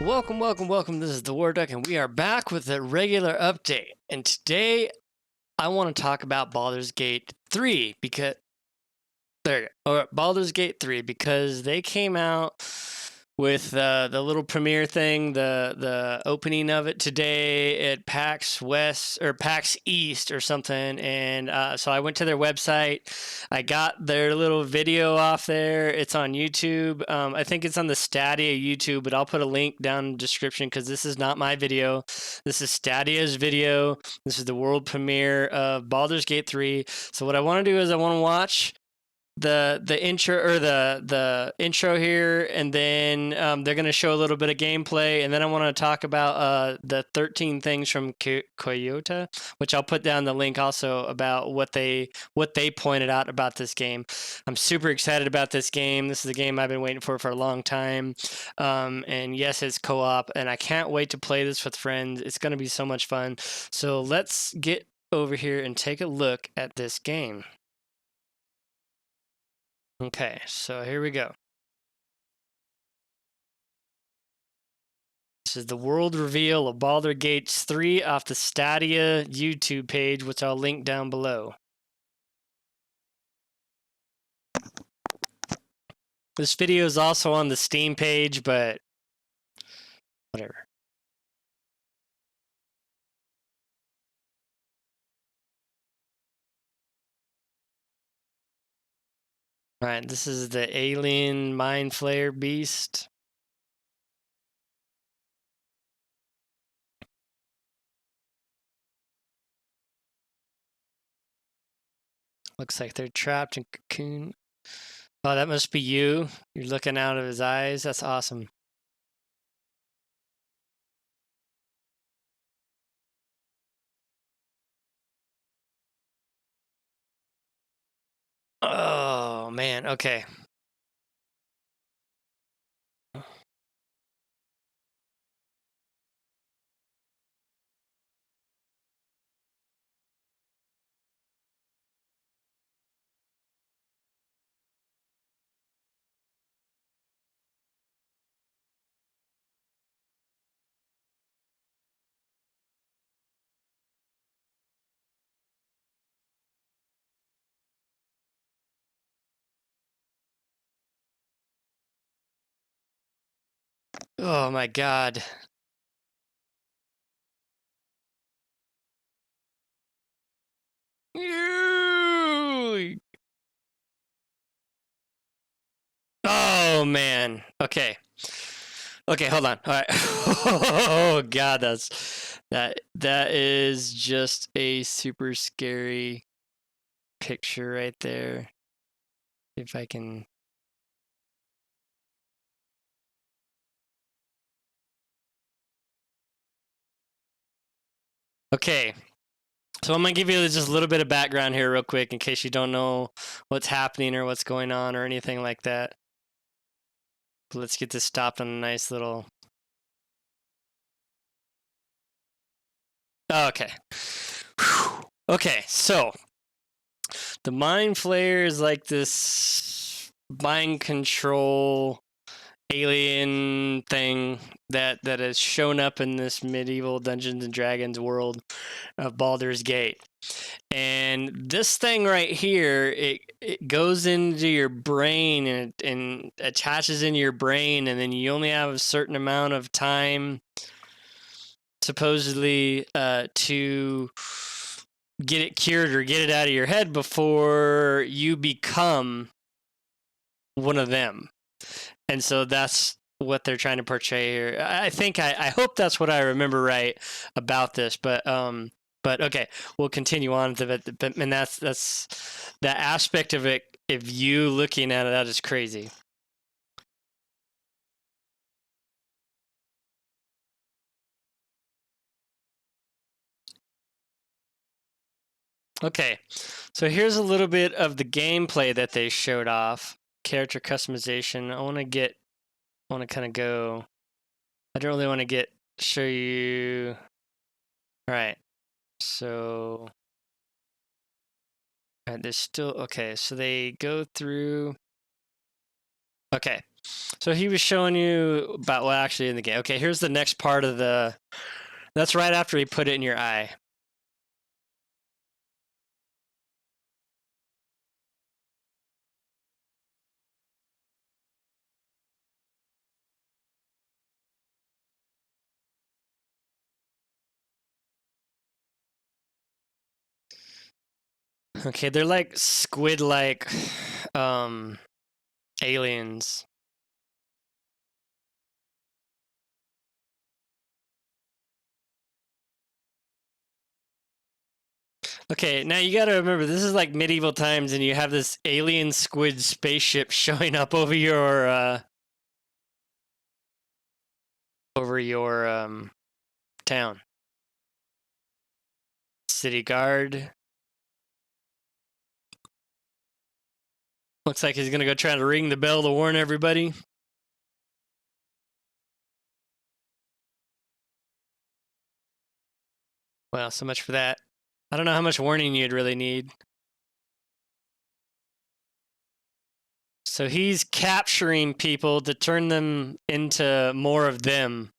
Welcome, welcome, welcome. This is the War Duck, and we are back with a regular update. And today, I want to talk about Baldur's Gate 3 because Baldur's Gate 3 because they came out with the little premiere thing, the opening of it today at PAX West or PAX East or something. And so I went to their website. I got their little video off there. It's on YouTube. I think it's on the Stadia YouTube, but I'll put a link down in the description because this is not my video. This is Stadia's video. This is the world premiere of Baldur's Gate 3. So what I want to do is I want to watch the intro or the intro here, and then they're going to show a little bit of gameplay, and then I want to talk about the 13 things from Toyota, which I'll put down the link also about what they pointed out about this game. I'm super excited about this game. This is a game I've been waiting for a long time, and yes, it's co-op, and I can't wait to play this with friends. It's going to be so much fun. So let's get over here and take a look at this game. Okay, so here we go. This is the world reveal of Baldur's Gate 3 off the Stadia YouTube page, which I'll link down below. This video is also on the Steam page, but whatever. Alright, this is the alien mind flayer beast. Looks like they're trapped in cocoon. Oh, that must be you. You're looking out of his eyes. That's awesome. Oh, man. Okay. Oh, my God. Oh man. Okay. Okay, hold on. All right. Oh god, that is just a super scary picture right there. If I can. Okay. So I'm gonna give you just a little bit of background here real quick in case you don't know what's happening or what's going on or anything like that. But let's get this stopped on a nice little. Okay. Whew. Okay, so the mind flayer is like this mind control alien thing that has shown up in this medieval Dungeons and Dragons world of Baldur's Gate. And this thing right here, it goes into your brain and attaches in your brain, and then you only have a certain amount of time supposedly to get it cured or get it out of your head before you become one of them. And so that's what they're trying to portray here. I think I hope that's what I remember right about this, but okay, we'll continue on to it. And that's that aspect of it. If you looking at it, that is crazy. Okay, so here's a little bit of the gameplay that they showed off. Character customization. I want to kind of go. I don't really want to show you. All right, so. All right, there's still okay. So they go through. Okay, So he was showing you about, well, actually in the game. Okay, here's the next part of the, that's right after he put it in your eye. Okay, they're like squid-like aliens. Okay, now you gotta remember, this is like medieval times, and you have this alien squid spaceship showing up over your town. City guard. Looks like he's gonna go try to ring the bell to warn everybody. Well, so much for that. I don't know how much warning you'd really need. So he's capturing people to turn them into more of them.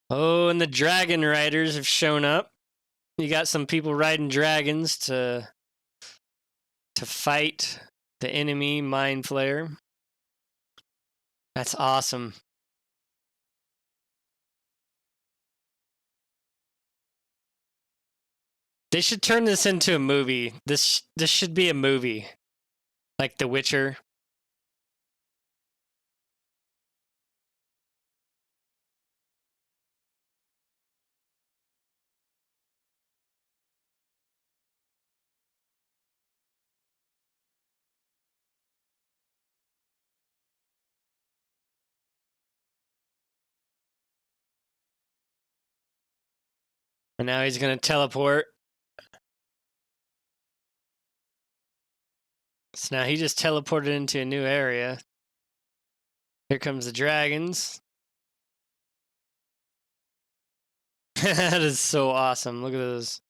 Oh, and the dragon riders have shown up. You got some people riding dragons to fight the enemy Mind Flayer. That's awesome. They should turn this into a movie. This should be a movie, like The Witcher. And now he's gonna teleport. So now he just teleported into a new area. Here comes the dragons. That is so awesome. Look at those.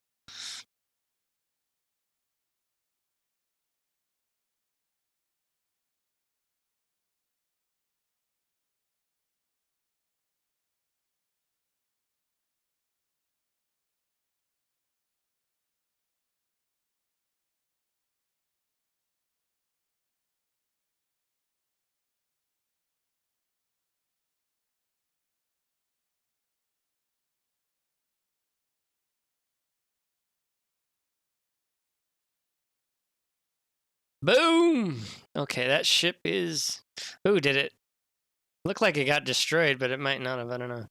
Boom! Okay, that ship is... Ooh, did it... Looked like it got destroyed, but it might not have. I don't know.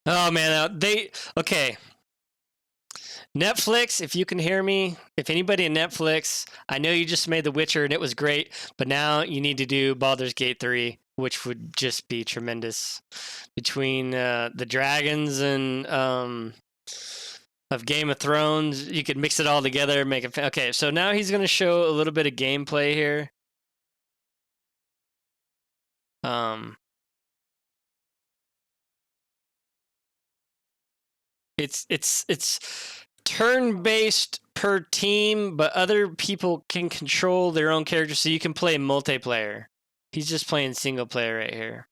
Oh, man. Okay. Netflix, if you can hear me, if anybody in Netflix, I know you just made The Witcher and it was great, but now you need to do Baldur's Gate 3, which would just be tremendous. Between the dragons and of Game of Thrones, you could mix it all together, make it... Okay, so now he's going to show a little bit of gameplay here. It's turn-based per team, but other people can control their own character, so you can play multiplayer. He's just playing single player right here.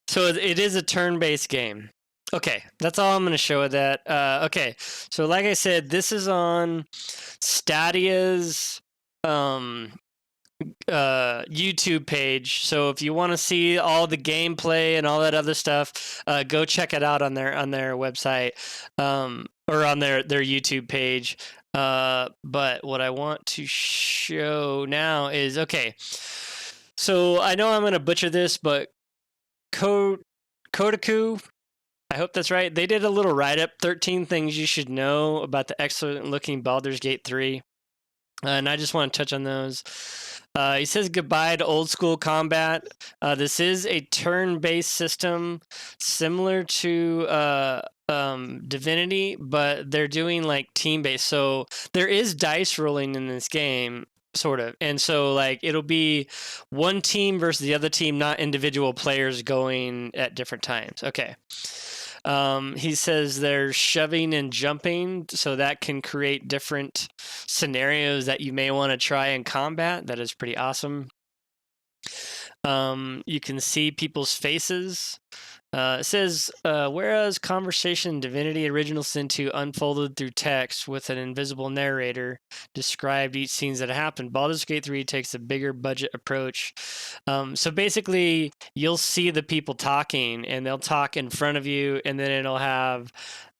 So it is a turn-based game. Okay, that's all I'm going to show with that. Okay, so like I said, this is on Stadia's YouTube page. So if you want to see all the gameplay and all that other stuff, go check it out on their website or on their YouTube page. But what I want to show now is, okay, so I know I'm going to butcher this, but Kotaku, I hope that's right. They did a little write-up, 13 things you should know about the excellent-looking Baldur's Gate 3. And I just want to touch on those. He says goodbye to old school combat. This is a turn-based system similar to Divinity, but they're doing like team-based. So there is dice rolling in this game. sort of. And so like it'll be one team versus the other team, not individual players going at different times. Okay. He says there's shoving and jumping, so that can create different scenarios that you may want to try in combat. That is pretty awesome. You can see people's faces. It says, whereas Conversation Divinity Original Sin 2 unfolded through text with an invisible narrator described each scenes that happened, Baldur's Gate 3 takes a bigger budget approach. So basically, you'll see the people talking, and they'll talk in front of you, and then it'll have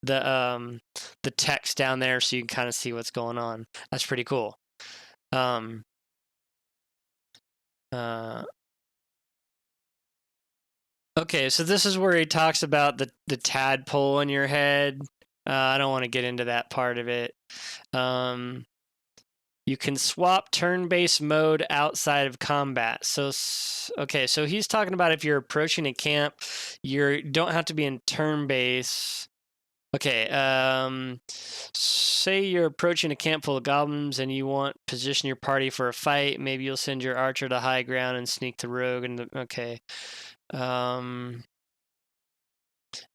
the text down there so you can kind of see what's going on. That's pretty cool. Okay, so this is where he talks about the tadpole in your head. I don't want to get into that part of it. You can swap turn-based mode outside of combat. So, okay, so he's talking about if you're approaching a camp, you don't have to be in turn-based. Okay, say you're approaching a camp full of goblins and you want to position your party for a fight. Maybe you'll send your archer to high ground and sneak the rogue. Okay.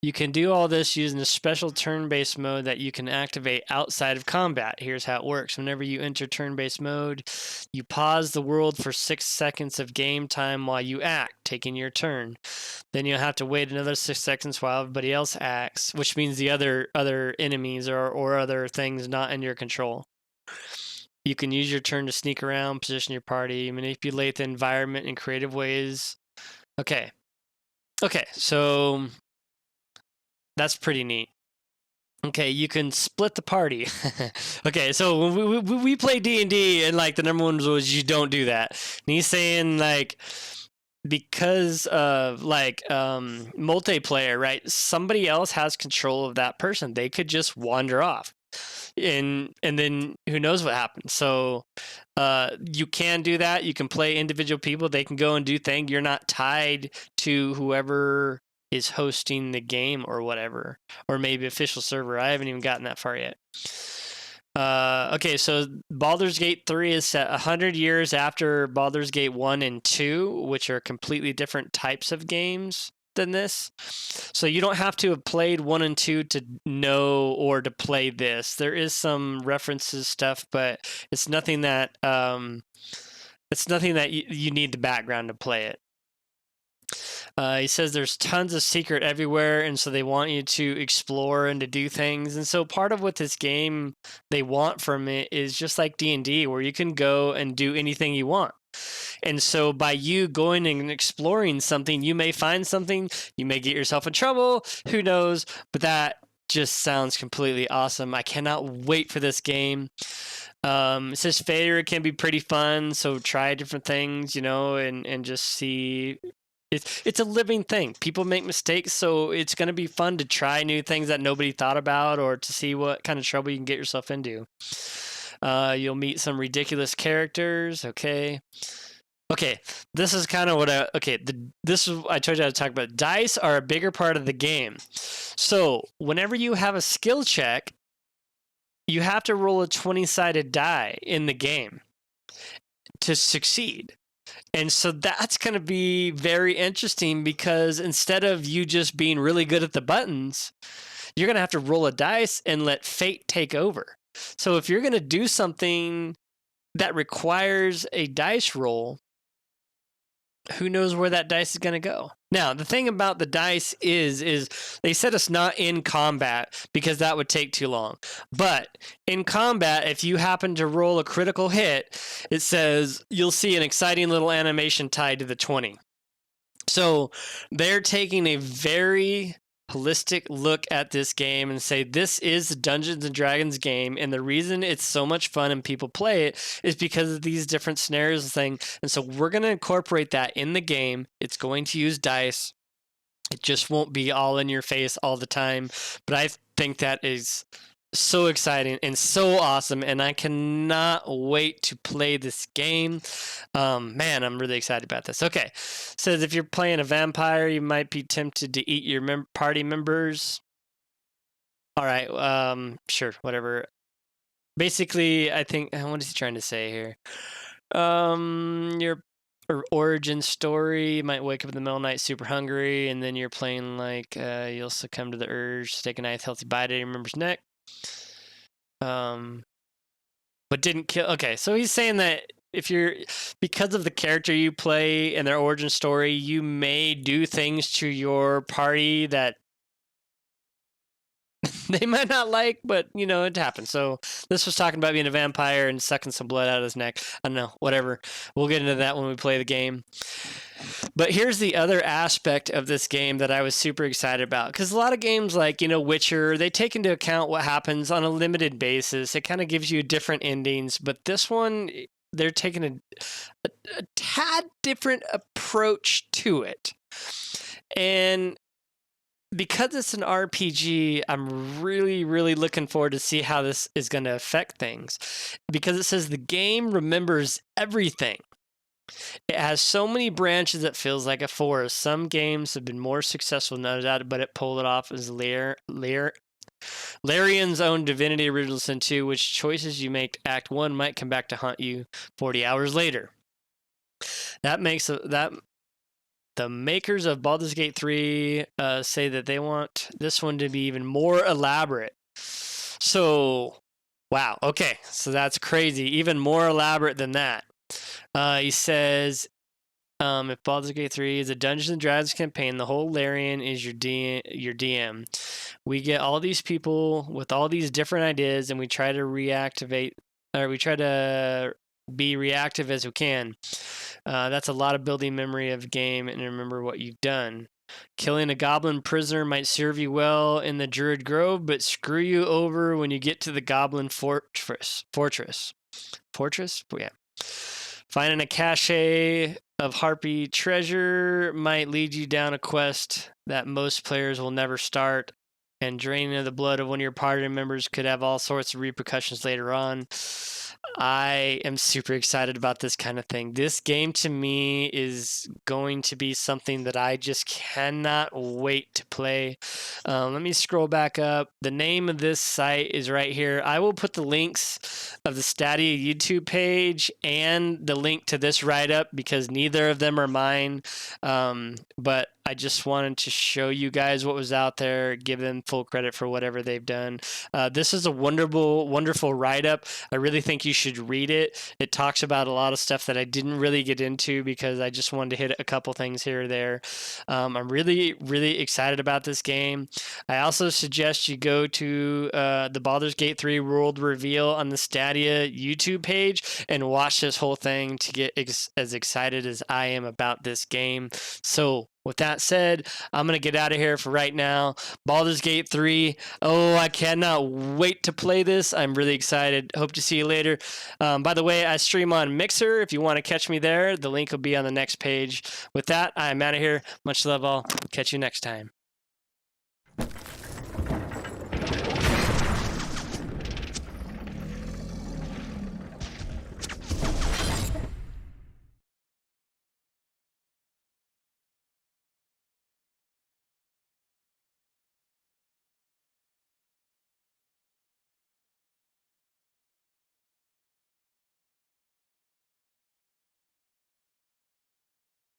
You can do all this using a special turn-based mode that you can activate outside of combat. Here's how it works. Whenever you enter turn-based mode, you pause the world for 6 seconds of game time while you act, taking your turn. Then you'll have to wait another 6 seconds while everybody else acts, which means the other enemies or other things not in your control. You can use your turn to sneak around, position your party, manipulate the environment in creative ways. Okay, so that's pretty neat. Okay, you can split the party. Okay, so when we play D&D, and like the number one rule is you don't do that. And he's saying like because of like multiplayer, right? Somebody else has control of that person. They could just wander off, and then who knows what happens. So you can do that. You can play individual people. They can go and do things. You're not tied to whoever is hosting the game or whatever, or maybe official server. I haven't even gotten that far yet. Okay, so Baldur's Gate 3 is set 100 years after Baldur's Gate 1 and 2, which are completely different types of games than this. So you don't have to have played 1 and 2 to know or to play this. There is some references stuff, but it's nothing that you need the background to play it. He says there's tons of secret everywhere, and so they want you to explore and to do things. And so part of what this game they want from it is just like D&D, where you can go and do anything you want. And so by you going and exploring something, you may find something, you may get yourself in trouble, who knows, but that just sounds completely awesome. I cannot wait for this game. It says failure can be pretty fun, so try different things, and just see. It's a living thing. People make mistakes, so it's going to be fun to try new things that nobody thought about or to see what kind of trouble you can get yourself into. You'll meet some ridiculous characters. Okay, this is kind of what I told you how to talk about. Dice are a bigger part of the game. So whenever you have a skill check, you have to roll a 20-sided die in the game to succeed. And so that's going to be very interesting because instead of you just being really good at the buttons, you're going to have to roll a dice and let fate take over. So if you're going to do something that requires a dice roll, who knows where that dice is going to go? Now, the thing about the dice is they said it's not in combat because that would take too long. But in combat, if you happen to roll a critical hit, it says you'll see an exciting little animation tied to the 20. So they're taking a very holistic look at this game and say this is a Dungeons and Dragons game, and the reason it's so much fun and people play it is because of these different scenarios and things. And so we're going to incorporate that in the game. It's going to use dice. It just won't be all in your face all the time. But I think that is so exciting and so awesome, and I cannot wait to play this game. Man, I'm really excited about this. Okay, says if you're playing a vampire, you might be tempted to eat your party members. All right, sure, whatever. Basically, I think, what is he trying to say here? Your origin story, you might wake up in the middle of the night super hungry, and then you're playing like you'll succumb to the urge to take a nice healthy bite at your member's neck. But didn't kill. Okay, so he's saying that if you're, because of the character you play and their origin story, you may do things to your party that they might not like, but you know, it happens. So this was talking about being a vampire and sucking some blood out of his neck. I don't know, whatever. We'll get into that when we play the game. But here's the other aspect of this game that I was super excited about, because a lot of games like, you know, Witcher, they take into account what happens on a limited basis. It kind of gives you different endings, but this one, they're taking a tad different approach to it. And because it's an RPG, I'm really, really looking forward to see how this is going to affect things. Because it says the game remembers everything. It has so many branches it feels like a forest. Some games have been more successful, no doubt, but it pulled it off as Larian's own Divinity Original Sin 2, which choices you make Act 1 might come back to haunt you 40 hours later. That makes that the makers of Baldur's Gate 3 say that they want this one to be even more elaborate. So, wow. Okay, so that's crazy. Even more elaborate than that. He says, if Baldur's Gate 3 is a Dungeons and Dragons campaign, the whole Larian is your DM. We get all these people with all these different ideas, and we try to be reactive as we can. That's a lot of building memory of game and remember what you've done. Killing a goblin prisoner might serve you well in the Druid Grove, but screw you over when you get to the goblin fortress. Yeah. Finding a cache of harpy treasure might lead you down a quest that most players will never start, and draining of the blood of one of your party members could have all sorts of repercussions later on. I am super excited about this kind of thing. This game to me is going to be something that I just cannot wait to play. Let me scroll back up. The name of this site is right here. I will put the links of the Stadia YouTube page and the link to this write-up because neither of them are mine. But I just wanted to show you guys what was out there, give them full credit for whatever they've done. This is a wonderful, wonderful write-up. I really think you should read it. It talks about a lot of stuff that I didn't really get into because I just wanted to hit a couple things here or there. I'm really, really excited about this game. I also suggest you go to the Baldur's Gate 3 World Reveal on the Stadia YouTube page and watch this whole thing to get as excited as I am about this game. So, with that said, I'm going to get out of here for right now. Baldur's Gate 3. Oh, I cannot wait to play this. I'm really excited. Hope to see you later. By the way, I stream on Mixer. If you want to catch me there, the link will be on the next page. With that, I'm out of here. Much love all. Catch you next time.